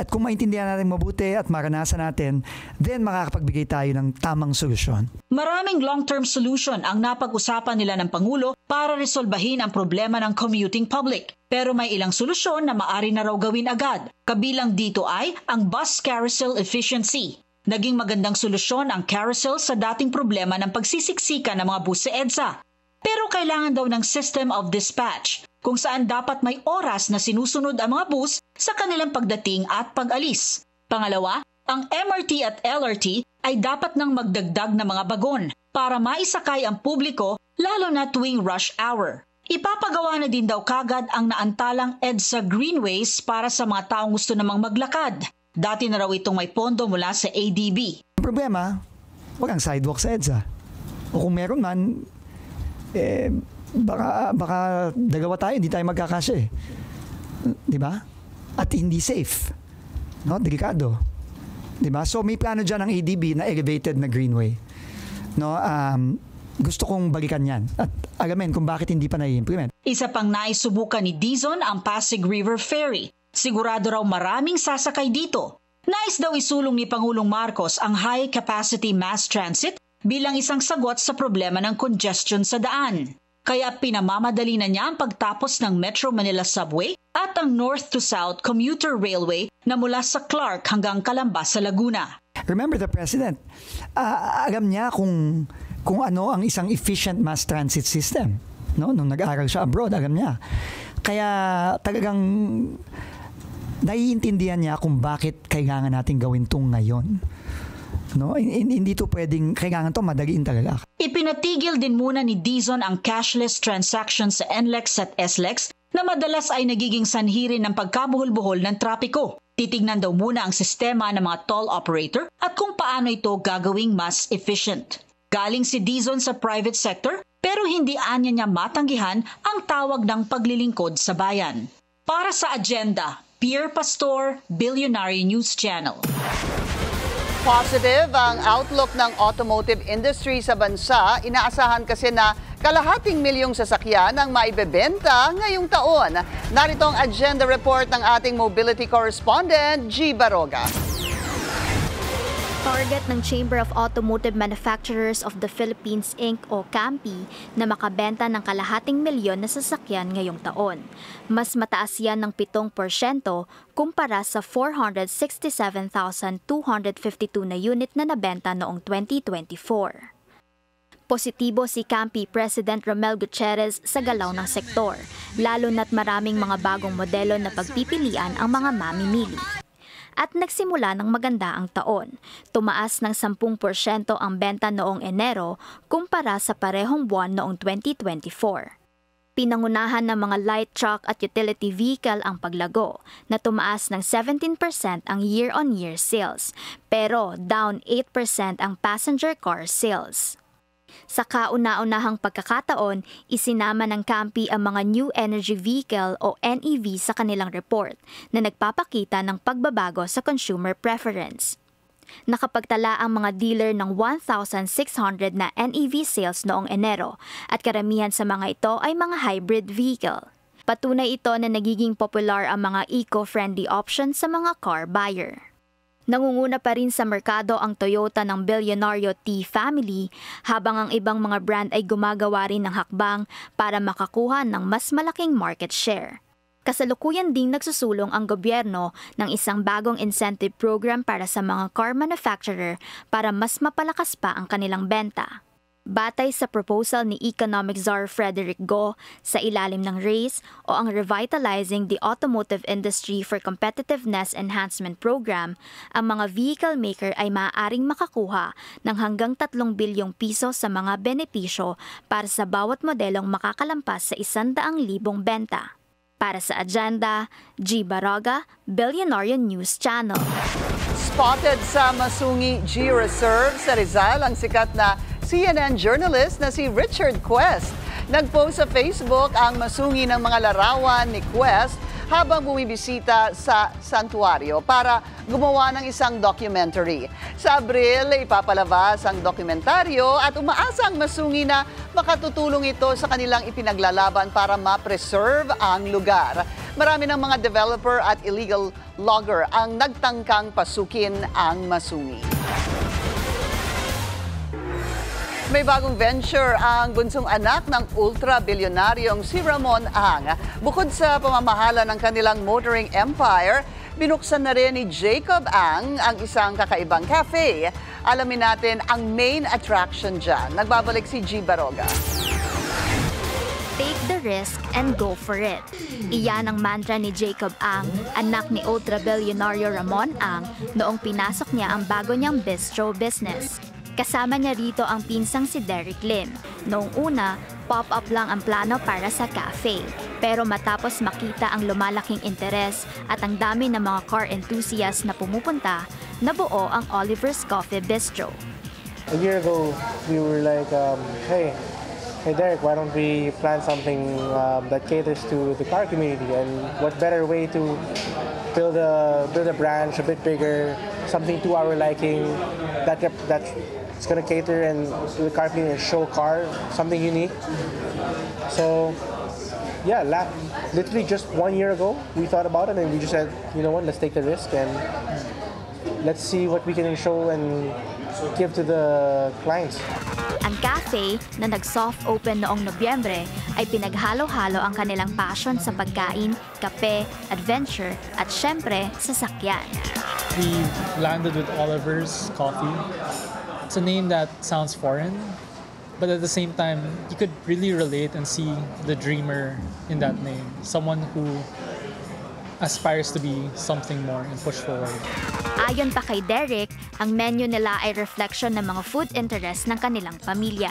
kung maintindihan natin mabuti at maranasan natin, then makakapagbigay tayo ng tamang solusyon. Maraming long-term solution ang napag-usapan nila ng Pangulo para resolbahin ang problema ng commuting public. Pero may ilang solusyon na maaari na raw gawin agad. Kabilang dito ay ang bus carousel efficiency. Naging magandang solusyon ang carousel sa dating problema ng pagsisiksika ng mga bus sa EDSA. Pero kailangan daw ng system of dispatch, kung saan dapat may oras na sinusunod ang mga bus sa kanilang pagdating at pag-alis. Pangalawa, ang MRT at LRT ay dapat nang magdagdag ng mga bagon para maisakay ang publiko lalo na tuwing rush hour. Ipapagawa na din daw kagad ang naantalang EDSA Greenways para sa mga taong gusto namang maglakad. Dati na raw itong may pondo mula sa ADB. Ang problema, walang sidewalk sa EDSA. O kung meron man, baka dalawa tayo, hindi tayo magkakasya eh. Di ba? At hindi safe. No? Delikado. Di ba? So may plano dyan ng ADB na elevated na greenway. No? Gusto kong balikan yan. At alamin kung bakit hindi pa nai-implement. Isa pang naisubukan ni Dizon ang Pasig River Ferry. Sigurado raw maraming sasakay dito. Nais daw isulong ni Pangulong Marcos ang high-capacity mass transit bilang isang sagot sa problema ng congestion sa daan. Kaya pinamamadali na niya ang pagtapos ng Metro Manila Subway at ang North to South Commuter Railway na mula sa Clark hanggang Calamba sa Laguna. Remember the President, alam niya kung ano ang isang efficient mass transit system. No? Nung nag-aaral siya abroad, alam niya. Kaya talagang naiintindihan niya kung bakit kailangan natin gawin itong ngayon. No? Hindi to pwedeng, kailangan to madaliin talaga. Ipinatigil din muna ni Dizon ang cashless transactions sa NLEX at SLEX na madalas ay nagiging sanhi rin ng pagkabuhol-buhol ng trapiko. Titignan daw muna ang sistema ng mga toll operator at kung paano ito gagawing mas efficient. Galing si Dizon sa private sector pero hindi anya niya matanggihan ang tawag ng paglilingkod sa bayan. Para sa agenda, Pierre Pastor, Billionaire News Channel. Positive ang outlook ng automotive industry sa bansa. Inaasahan kasi na kalahating milyong sasakyan ang maibebenta ngayong taon. Narito ang agenda report ng ating mobility correspondent, G. Baroga. Target ng Chamber of Automotive Manufacturers of the Philippines Inc. o CAMPI na makabenta ng kalahating milyon na sasakyan ngayong taon. Mas mataas yan ng 7% kumpara sa 467,252 na unit na nabenta noong 2024. Positibo si CAMPI President Romel Gutierrez sa galaw ng sektor, lalo na't maraming mga bagong modelo na pagpipilian ang mga mamimili. At nagsimula ng maganda ang taon. Tumaas ng 10% ang benta noong Enero kumpara sa parehong buwan noong 2024. Pinangunahan ng mga light truck at utility vehicle ang paglago, na tumaas ng 17% ang year-on-year sales, pero down 8% ang passenger car sales. Sa kauna-unahang pagkakataon, isinama ng CAMPI ang mga New Energy Vehicle o NEV sa kanilang report na nagpapakita ng pagbabago sa consumer preference. Nakapagtala ang mga dealer ng 1,600 na NEV sales noong Enero at karamihan sa mga ito ay mga hybrid vehicle. Patunay ito na nagiging popular ang mga eco-friendly options sa mga car buyer. Nangunguna pa rin sa merkado ang Toyota ng bilyonaryo T family, habang ang ibang mga brand ay gumagawa rin ng hakbang para makakuha ng mas malaking market share. Kasalukuyan ding nagsusulong ang gobyerno ng isang bagong incentive program para sa mga car manufacturer para mas mapalakas pa ang kanilang benta. Batay sa proposal ni Economic Czar Frederick Go sa ilalim ng RACE o ang Revitalizing the Automotive Industry for Competitiveness Enhancement Program, ang mga vehicle maker ay maaaring makakuha ng hanggang 3 bilyong piso sa mga benepisyo para sa bawat modelong makakalampas sa 100,000 benta. Para sa Agenda, G. Baroga, Billionarian News Channel. Spotted sa Masungi G-Reserve sa Rizal ang sikat na CNN journalist na si Richard Quest. Nag-post sa Facebook ang masungi ng mga larawan ni Quest habang bumibisita sa santuario para gumawa ng isang documentary. Sa Abril, ipapalabas ang dokumentaryo at umaasa ang masungi na makatutulong ito sa kanilang ipinaglalaban para ma-preserve ang lugar. Marami ng mga developer at illegal logger ang nagtangkang pasukin ang masungi. May bagong venture ang bunsong anak ng ultra-bilyonaryong si Ramon Ang. Bukod sa pamamahala ng kanilang motoring empire, binuksan na rin ni Jacob Ang ang isang kakaibang cafe. Alamin natin ang main attraction dyan. Nagbabalik si G. Baroga. Take the risk and go for it. Iyan ang mantra ni Jacob Ang, anak ni ultra-bilyonaryo Ramon Ang, noong pinasok niya ang bago niyang bistro business. Kasama niya rito ang pinsang si Derek Lim. Noong una, pop-up lang ang plano para sa cafe. Pero matapos makita ang lumalaking interes at ang dami ng mga car enthusiasts na pumupunta, nabuo ang Oliver's Coffee Bistro. A year ago, we were like, hey Derek, why don't we plan something that caters to the car community? And what better way to build a branch a bit bigger, something to our liking, that's going to cater and to the car community and show car something unique. So yeah, literally just 1 year ago, we thought about it and we just said, you know what, let's take the risk and let's see what we can show and give to the clients. Ang cafe na nag-soft open noong Nobyembre ay pinaghalo-halo ang kanilang passion sa pagkain, kape, adventure at syempre sasakyan. We landed with Oliver's Coffee. It's a name that sounds foreign, but at the same time, you could really relate and see the dreamer in that name. Someone who aspires to be something more and push forward. Ayon pa kay Derek, ang menu nila ay reflection ng mga food interests ng kanilang pamilya.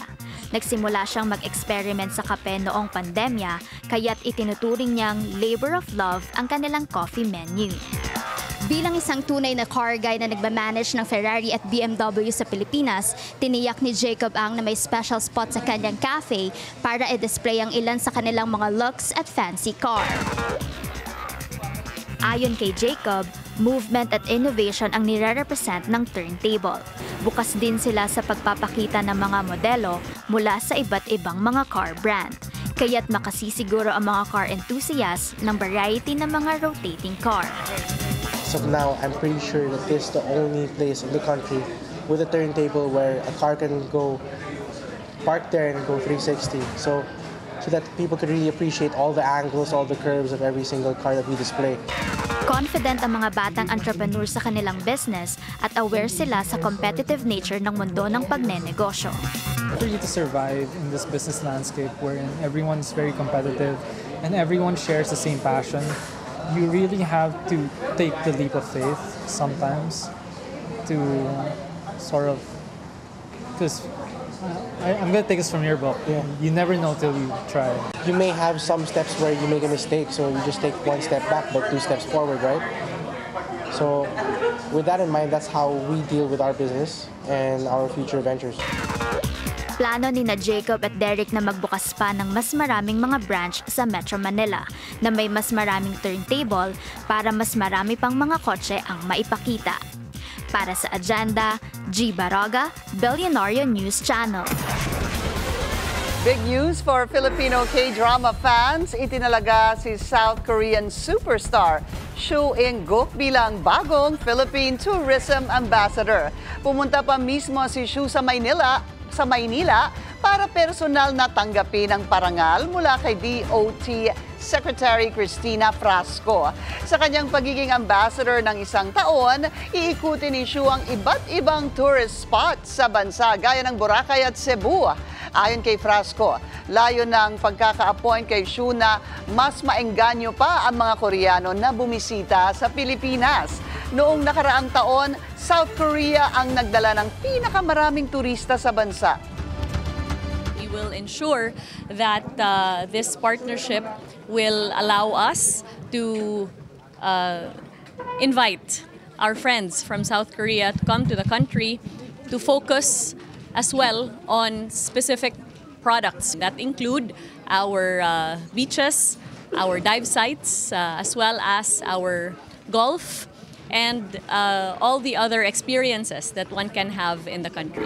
Nagsimula siyang mag-experiment sa kape noong pandemya, kaya't itinuturing niyang labor of love ang kanilang coffee menu. Bilang isang tunay na car guy na nagmamanage ng Ferrari at BMW sa Pilipinas, tiniyak ni Jacob Ang na may special spot sa kanyang cafe para i-display ang ilan sa kanilang mga looks at fancy car. Ayon kay Jacob, movement at innovation ang nire-represent ng turntable. Bukas din sila sa pagpapakita ng mga modelo mula sa iba't ibang mga car brand. Kaya't makasisiguro ang mga car enthusiasts ng variety ng mga rotating car. So now, I'm pretty sure that this is the only place in the country with a turntable where a car can go park there and go 360. So that people could really appreciate all the angles, all the curves of every single car that we display. Confident ang mga batang entrepreneur sa kanilang business at aware sila sa competitive nature ng mundo ng pagnenegosyo. For you to survive in this business landscape wherein everyone's very competitive and everyone shares the same passion, you really have to take the leap of faith sometimes to sort of, because I'm going to take this from your book. Yeah. You never know till you try. You may have some steps where you make a mistake, so you just take 1 step back but 2 steps forward, right? So with that in mind, that's how we deal with our business and our future ventures. Plano ni na Jacob at Derek na magbukas pa ng mas maraming mga branch sa Metro Manila na may mas maraming turntable para mas marami pang mga kotse ang maipakita. Para sa Agenda, G. Baroga, Billionarian News Channel. Big news for Filipino K-drama fans. Itinalaga si South Korean superstar Soo In-guk bilang bagong Philippine Tourism Ambassador. Pumunta pa mismo si Soo sa Maynila para personal na tanggapin ang parangal mula kay DOT Secretary Cristina Frasco. Sa kanyang pagiging ambassador ng isang taon, iikutin ni Xu ang iba't ibang tourist spots sa bansa gaya ng Boracay at Cebu. Ayon kay Frasco, layo ng pagkaka-appoint kay Xu na mas maengganyo pa ang mga Koreano na bumisita sa Pilipinas. Noong nakaraang taon, South Korea ang nagdala ng pinakamaraming turista sa bansa. We will ensure that this partnership will allow us to invite our friends from South Korea to come to the country to focus as well on specific products that include our beaches, our dive sites, as well as our golf and all the other experiences that one can have in the country.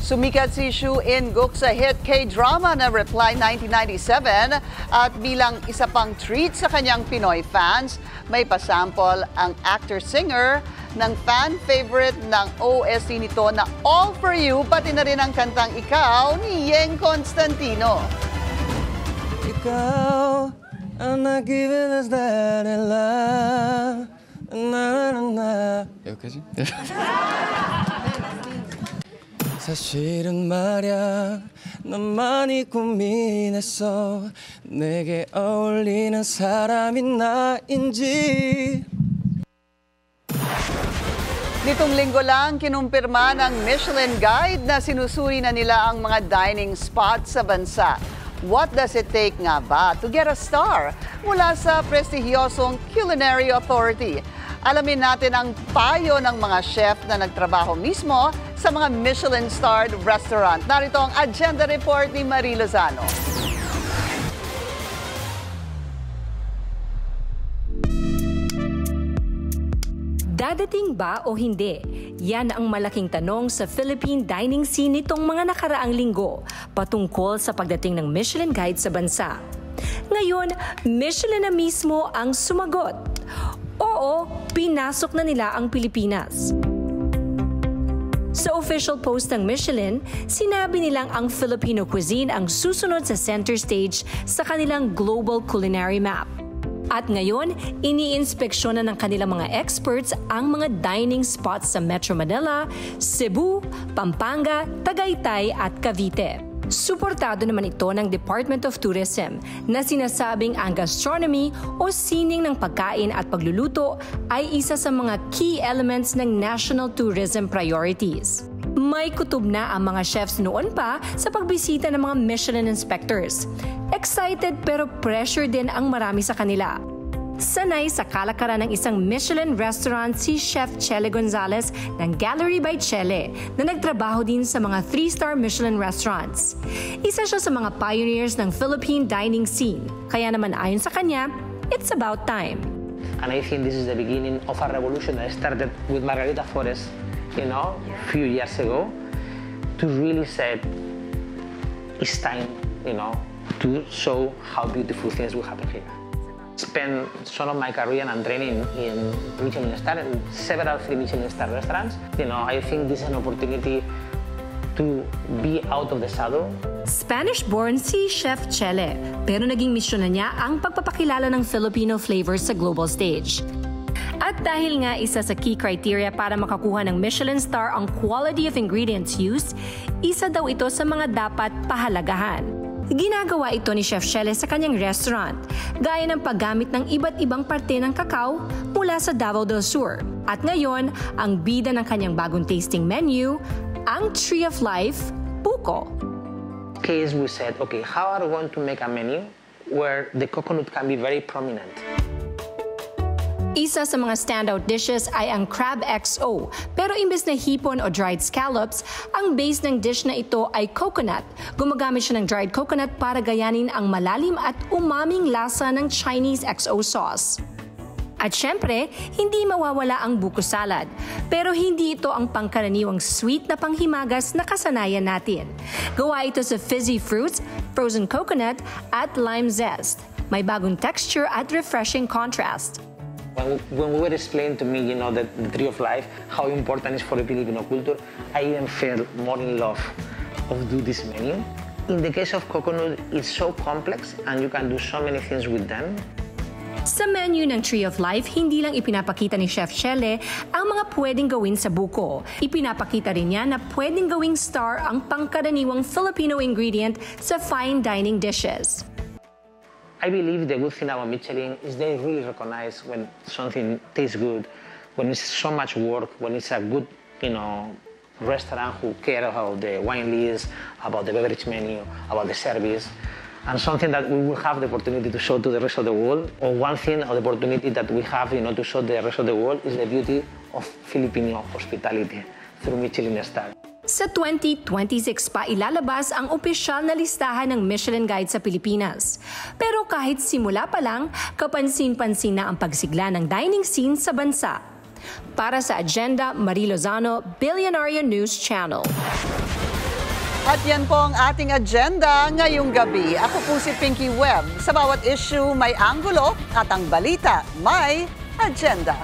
Sumikat si Xu In-guk sa hit K-drama na Reply 1997 at bilang isa pang treat sa kanyang Pinoy fans, may pasample ang actor-singer ng fan favorite ng OST nito na All For You, pati na rin ang kantang Ikaw ni Yeng Constantino. Ikaw ang nag-given us that in love. 여기까지? 사실은 말야 난 많이 고민했어 내게 어울리는 사람이 나인지. Nitong linggo lang, kinumpirma ng Michelin Guide na sinusuri na nila ang mga dining spots sa bansa. What does it take nga ba to get a star? Mula sa prestigyosong Culinary Authority. Alamin natin ang payo ng mga chef na nagtrabaho mismo sa mga Michelin-starred restaurant. Narito ang agenda report ni Marie Lozano. Dadating ba o hindi? Yan ang malaking tanong sa Philippine dining scene nitong mga nakaraang linggo patungkol sa pagdating ng Michelin Guide sa bansa. Ngayon, Michelin na mismo ang sumagot. Oo, pinasok na nila ang Pilipinas. Sa official post ng Michelin, sinabi nilang ang Filipino cuisine ang susunod sa center stage sa kanilang global culinary map. At ngayon, iniinspeksyonan ng kanilang mga experts ang mga dining spots sa Metro Manila, Cebu, Pampanga, Tagaytay at Cavite. Suportado naman ito ng Department of Tourism na sinasabing ang gastronomy o sining ng pagkain at pagluluto ay isa sa mga key elements ng national tourism priorities. May kutob na ang mga chefs noon pa sa pagbisita ng mga Michelin inspectors. Excited pero pressure din ang marami sa kanila. Sanay sa kalakaran ng isang Michelin restaurant si Chef Chele Gonzalez ng Gallery by Chele na nagtrabaho din sa mga 3-star Michelin restaurants. Isa siya sa mga pioneers ng Philippine dining scene. Kaya naman ayon sa kanya, it's about time. And I think this is the beginning of a revolution that started with Margarita Forest, a few years ago, to really say it's time, to show how beautiful things will happen here. Spent some of my career and training in Michelin star, several 3 Michelin star restaurants. I think this is an opportunity to be out of the saddle. Spanish-born si Chef Chele, pero naging misyon na niya ang pagpapakilala ng Filipino flavors sa global stage. At dahil nga isa sa key criteria para makakuha ng Michelin star ang quality of ingredients used, isa daw ito sa mga dapat pahalagahan. Ginagawa ito ni Chef Chele sa kanyang restaurant, gaya ng paggamit ng iba't ibang parte ng kakao mula sa Davao del Sur. At ngayon, ang bida ng kanyang bagong tasting menu, ang Tree of Life, Buko. Case we said, okay, how are we going to make a menu where the coconut can be very prominent? Isa sa mga standout dishes ay ang Crab XO, pero imbes na hipon o dried scallops, ang base ng dish na ito ay coconut. Gumagamit siya ng dried coconut para gayanin ang malalim at umaming lasa ng Chinese XO sauce. At syempre, hindi mawawala ang buko salad. Pero hindi ito ang pangkaraniwang sweet na panghimagas na kasanayan natin. Gawa ito sa fizzy fruits, frozen coconut at lime zest. May bagong texture at refreshing contrast. When we were explaining to me, the Tree of Life, how important it is for the Filipino culture, I even felt more in love of do this menu in the case of coconut, it's so complex and you can do so many things with them. Sa menu ng Tree of Life, hindi lang ipinapakita ni Chef Shelle ang mga pwedeng gawin sa buko. Ipinapakita rin niya na pwedeng gawing star ang pangkaraniwang Filipino ingredient sa fine dining dishes. I believe the good thing about Michelin is they really recognize when something tastes good, when it's so much work, when it's a good, restaurant who care about the wine list, about the beverage menu, about the service. And something that we will have the opportunity to show to the rest of the world, or one thing, or the opportunity that we have, to show the rest of the world is the beauty of Filipino hospitality through Michelin star. Sa 2026 pa ilalabas ang opisyal na listahan ng Michelin Guide sa Pilipinas. Pero kahit simula pa lang, kapansin-pansin na ang pagsigla ng dining scene sa bansa. Para sa Agenda, Marie Lozano, Billionaire News Channel. At yan po ang ating agenda ngayong gabi. Ako po si Pinky Webb. Sa bawat issue may anggulo at ang balita may agenda.